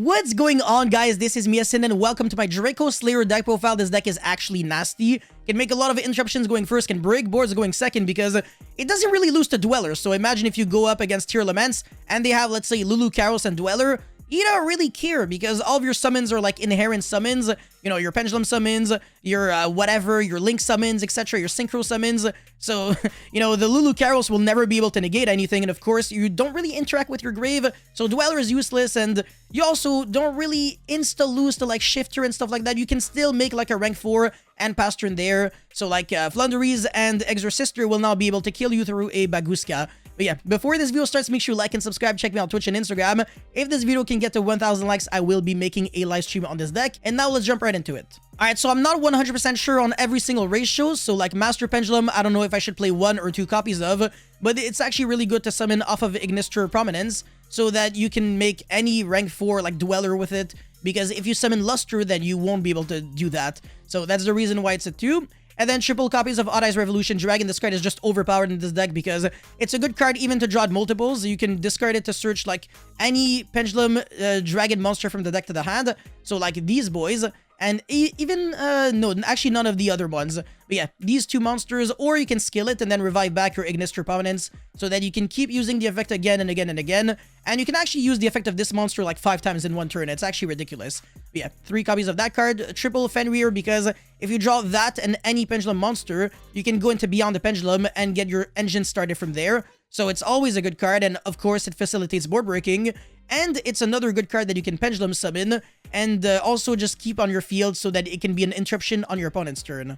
What's going on, guys? This is Miasin and welcome to my DRACOSLAYER deck profile. This deck is actually nasty. Can make a lot of interruptions going first, can break boards going second because it doesn't really lose to Dwellers. So imagine if you go up against tier elements and they have, let's say, Lulu, Karos, and Dweller. You don't really care because all of your summons are like inherent summons. You know, your Pendulum summons, your whatever, your Link summons, etc., your Synchro summons. So, you know, the Lulu Karos will never be able to negate anything. And of course, you don't really interact with your grave. So Dweller is useless. And you also don't really insta-lose to like Shifter and stuff like that. You can still make like a rank 4 and pass turn there. So like Flunderies and Exorcister will now be able to kill you through a Baguska. But yeah, before this video starts, make sure you like and subscribe. Check me out on Twitch and Instagram. If this video can get to 1,000 likes, I will be making a live stream on this deck. And now let's jump right into it. Alright, so I'm not 100% sure on every single ratio. So like Master Pendulum, I don't know if I should play 1 or 2 copies of. But it's actually really good to summon off of Ignister Prominence so that you can make any rank 4 like Dweller with it. Because if you summon Luster, then you won't be able to do that. So that's the reason why it's a 2. And then triple copies of Odd Eyes Revolution Dragon. This card is just overpowered in this deck because it's a good card even to draw at multiples. You can discard it to search like any Pendulum Dragon monster from the deck to the hand. So like these boys. And even, no, actually none of the other ones. But yeah, these 2 monsters, or you can skill it and then revive back your Ignister Prominence so that you can keep using the effect again and again and again. And you can actually use the effect of this monster like 5 times in one turn. It's actually ridiculous. But yeah, 3 copies of that card. Triple Fenrir, because if you draw that and any Pendulum monster, you can go into Beyond the Pendulum and get your engine started from there. So it's always a good card, and of course it facilitates board breaking. And it's another good card that you can Pendulum summon, and also just keep on your field so that it can be an interruption on your opponent's turn.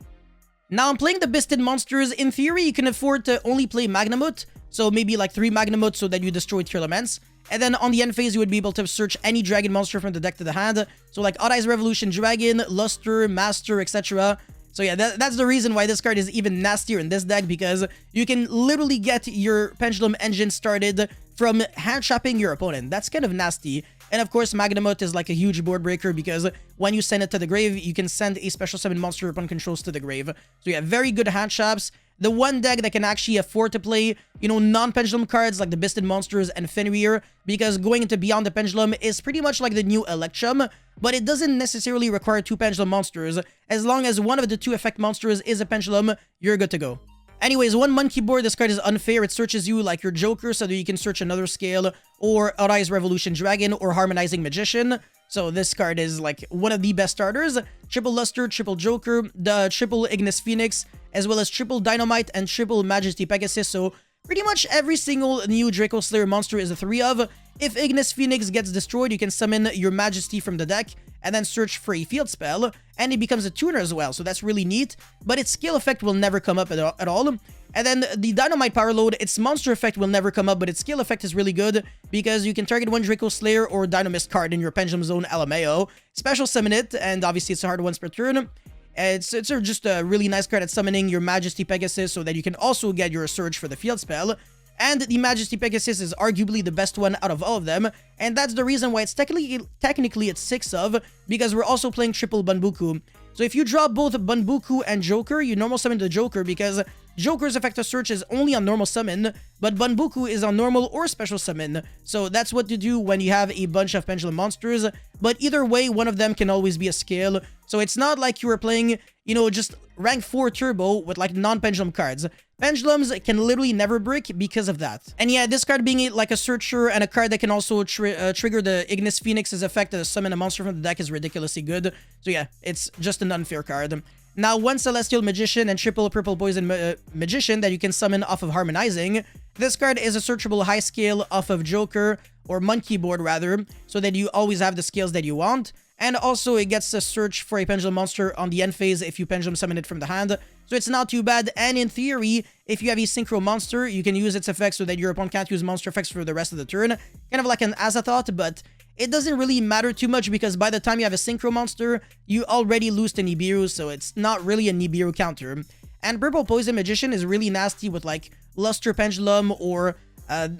Now, I'm playing the Bisted monsters. In theory, you can afford to only play Magnamut, so maybe like 3 Magnamut so that you destroy tier elements. And then on the end phase, you would be able to search any dragon monster from the deck to the hand. So like Odd Eyes Revolution Dragon, Luster, Master, etc. So yeah, that's the reason why this card is even nastier in this deck, because you can literally get your Pendulum engine started from hand trapping your opponent. That's kind of nasty. And of course, Magnamut is like a huge board breaker because when you send it to the grave, you can send a special summon monster upon controls to the grave. So yeah, very good hand traps. The one deck that can actually afford to play, you know, non-Pendulum cards like the Bisted monsters and Fenrir, because going into Beyond the Pendulum is pretty much like the new Electrum, but it doesn't necessarily require 2 Pendulum monsters. As long as one of the 2 effect monsters is a Pendulum, you're good to go. Anyways, one Monkey board, this card is unfair. It searches you like your Joker so that you can search another scale, or Odd Eyes Revolution Dragon, or Harmonizing Magician. So this card is like one of the best starters. Triple Luster, triple Joker, the triple Ignis Phoenix, as well as triple Dynamite and triple Majesty Pegasus. So pretty much every single new DRACOSLAYER monster is a 3 of. If Ignis Phoenix gets destroyed, you can summon your Majesty from the deck and then search for a field spell, and it becomes a tuner as well, so that's really neat, but its skill effect will never come up at all. And then the Dynamite Power Load, its monster effect will never come up, but its skill effect is really good, because you can target one DRACOSLAYER or Dynamist card in your Pendulum Zone LMAO, special summon it, and obviously it's a hard once per turn. It's just a really nice card at summoning your Majesty Pegasus so that you can also get your Surge for the field spell. And the Majesty Pegasus is arguably the best one out of all of them, and that's the reason why it's technically it's 6 of, because we're also playing triple Banbuku. So if you draw both Banbuku and Joker, you normal summon the Joker, because Joker's effective search is only on normal summon, but Banbuku is on normal or special summon. So that's what to do when you have a bunch of Pendulum monsters, but either way, one of them can always be a scale. So it's not like you were playing, you know, just rank 4 turbo with like non-Pendulum cards. Pendulums can literally never break because of that. And yeah, this card being like a searcher and a card that can also trigger the Ignis Phoenix's effect to summon a monster from the deck is ridiculously good. So yeah, it's just an unfair card. Now, one Celestial Magician and triple Purple Poison Magician that you can summon off of Harmonizing. This card is a searchable high scale off of Joker, or Monkey board rather, so that you always have the scales that you want. And also, it gets a search for a Pendulum monster on the end phase if you Pendulum summon it from the hand. So it's not too bad. And in theory, if you have a Synchro monster, you can use its effects so that your opponent can't use monster effects for the rest of the turn. Kind of like an Azathoth, but it doesn't really matter too much because by the time you have a Synchro monster, you already lose to Nibiru, so it's not really a Nibiru counter. And Purple Poison Magician is really nasty with like Luster Pendulum or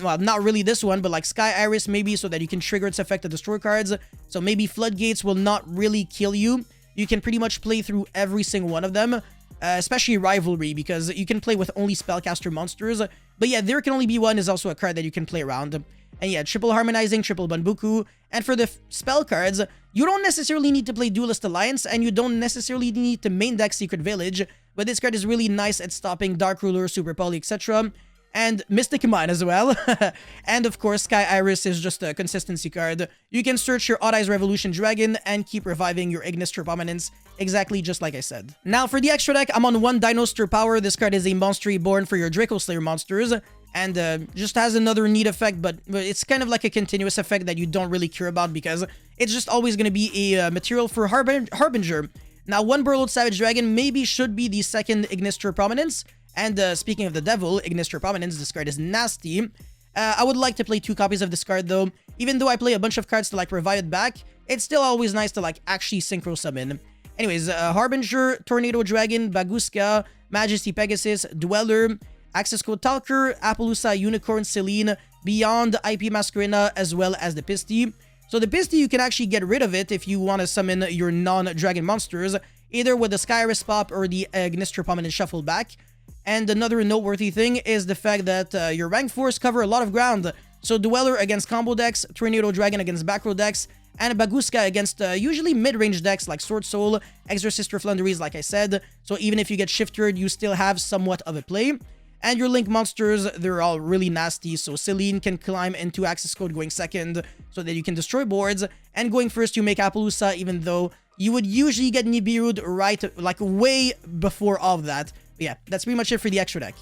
well, not really this one, but like Sky Iris maybe, so that you can trigger its effect to destroy cards. So maybe Floodgates will not really kill you. You can pretty much play through every single one of them, especially Rivalry, because you can play with only Spellcaster monsters. But yeah, There Can Only Be One is also a card that you can play around. And yeah, triple harmonizing, triple Banbuku. And for the spell cards, you don't necessarily need to play Duelist Alliance, and you don't necessarily need to main deck Secret Village, but this card is really nice at stopping Dark Ruler, Super Poly, etc. And Mystic Mine as well. And of course, Sky Iris is just a consistency card. You can search your Odd Eyes Revolution Dragon and keep reviving your Ignis Prominence, exactly just like I said. Now, for the extra deck, I'm on 1 Dino Stir Power. This card is a Monster Reborn for your Dracoslayer monsters, and just has another neat effect, but it's kind of like a continuous effect that you don't really care about because it's just always going to be a material for Harbinger. Now, 1 Burled Savage Dragon maybe should be the second Ignis Prominence. And speaking of the devil, Ignis Prominence, this card is nasty. I would like to play 2 copies of this card though. Even though I play a bunch of cards to like revive it back, it's still always nice to like actually synchro summon. Anyways, Harbinger, Tornado Dragon, Baguska, Majesty Pegasus, Dweller, Access Code Talker, Appaloosa, Unicorn, Celine, Beyond, IP Masquerena, as well as the Pisty. So the Pisty, you can actually get rid of it if you want to summon your non-dragon monsters, either with the Skyris Pop or the Ignis Prominence Shuffle back. And another noteworthy thing is the fact that your rank 4s cover a lot of ground. So Dweller against combo decks, Tornado Dragon against back row decks, and Baguska against usually mid-range decks like Sword Soul, Exorcist Flunderies, like I said. So even if you get shifted, you still have somewhat of a play. And your Link monsters, they're all really nasty. So Celine can climb into Access Code going second so that you can destroy boards. And going first, you make Appaloosa, even though you would usually get Nibiru'd right, like way before all of that. But yeah, that's pretty much it for the extra deck.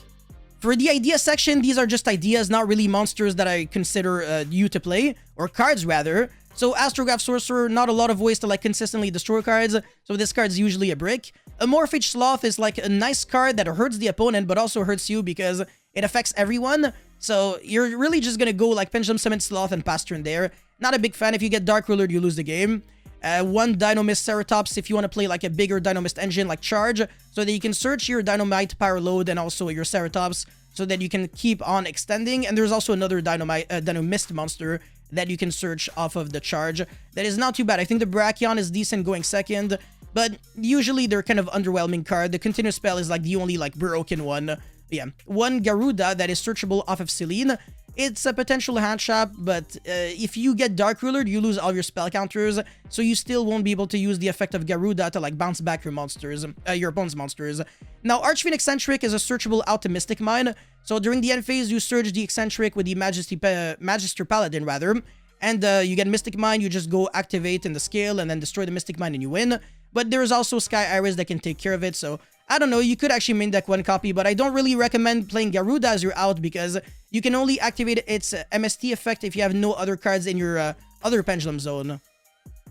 For the idea section, these are just ideas, not really monsters that I consider you to play, or cards rather. So Astrograph Sorcerer, not a lot of ways to like consistently destroy cards, so this card's usually a brick. Amorphage Sloth is like a nice card that hurts the opponent, but also hurts you because it affects everyone. So you're really just gonna go like Pendulum Summon Sloth and pass turn there. Not a big fan. If you get Dark Ruler, you lose the game. 1 Dynamist Ceratops if you want to play like a bigger Dynamist engine like Charge, so that you can search your Dynamite Power Load and also your Ceratops, so that you can keep on extending. And there's also another Dynamist monster that you can search off of the Charge. That is not too bad. I think the Brachion is decent going second, but usually they're kind of underwhelming card. The Continuous Spell is like the only like broken one. But yeah, 1 Garuda that is searchable off of Celine. It's a potential hand trap, but if you get Dark Ruler, you lose all your spell counters, so you still won't be able to use the effect of Garuda to like bounce back your monsters, your opponent's monsters. Now, Archfiend Eccentric is a searchable out to Mystic Mine, so during the end phase, you search the Eccentric with the Magister Paladin, rather, and you get Mystic Mine, you just go activate in the scale and then destroy the Mystic Mine and you win. But there's also Sky Iris that can take care of it, so I don't know, you could actually main deck 1 copy, but I don't really recommend playing Garuda as your out because you can only activate its MST effect if you have no other cards in your other Pendulum Zone.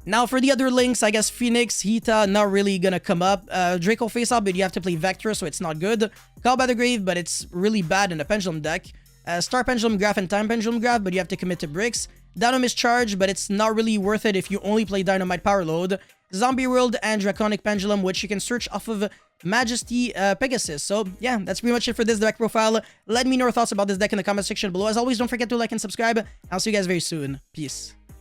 Now for the other links, I guess Phoenix, Hita, not really gonna come up. Draco face-up, but you have to play Vector, so it's not good. Call by the Grave, but it's really bad in a Pendulum deck. Star Pendulum Graph and Time Pendulum Graph, but you have to commit to bricks. Dynamist Charge, but it's not really worth it if you only play Dynamite Power Load. Zombie World and Draconic Pendulum, which you can search off of Majesty Pegasus. So yeah, that's pretty much it for this deck profile. Let me know your thoughts about this deck in the comment section below. As always, don't forget to like and subscribe. I'll see you guys very soon. Peace.